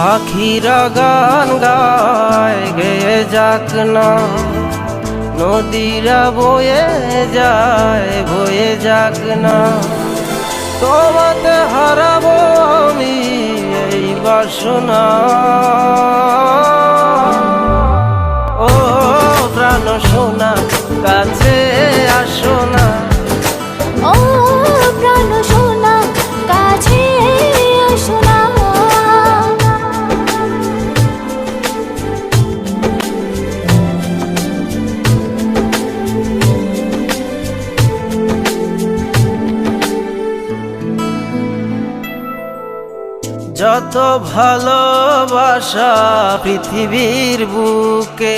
পাখিরা গান গায় গেয়ে যাক না, নদীরা বয়ে যাক না। তোমাতে হারাবো আমি এই বাসনা। ও প্রাণ সোনা কাছে আসো না। ও প্রাণ সোনা কাছে আসো না। যত ভালোবাসা পৃথিবীর বুকে,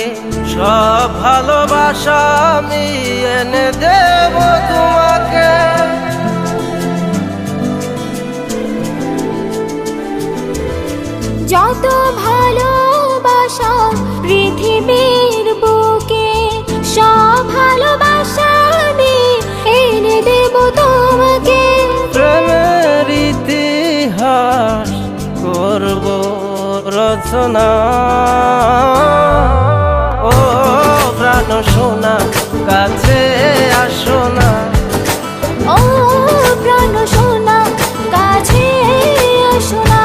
সব ভালোবাসা আমি এনে দেব তোমাকে। যত ভালোবাসা পৃথিবীর বুকে, সব ভালোবাসা আমি এনে দেব তোমাকে। প্রেমের ইতিহাস করব রচনা। ও প্রাণ সোনা কাছে আসো না। ও প্রাণ সোনা কাছে আসো না।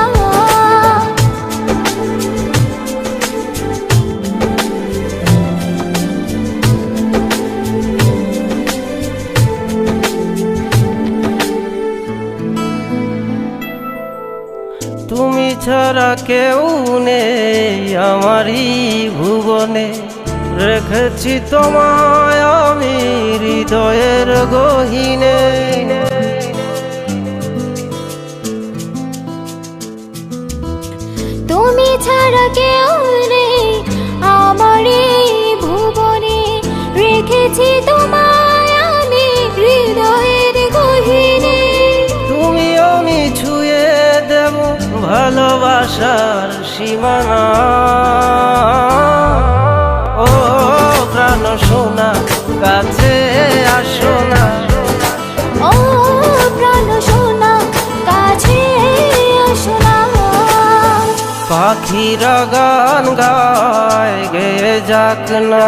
তুমি ছাড়া কেউ নেই আমারই ভুবনে, রেখেছি তোমায় আমি হৃদয়ের গহীনে। তুমি ছাড়া কেউ নেই আমার এই ভুবনে, রেখেছি তোমায় আমি হৃদয়ের গহীনে। তুমি আমি ছুঁয়ে দেব ভালোবাসার সীমানা। ও প্রাণ সোনা কাছে আসো না। ও প্রাণ সোনা কাছে আসো না। পাখিরা গান গায় গেয়ে যাক না,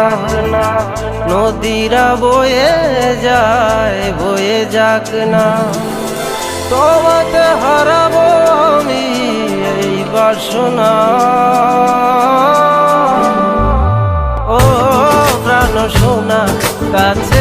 নদীরা বয়ে যাক না। তোমাতে হারাবো আমি এই বাসনা। ও প্রাণ সোনা কাছে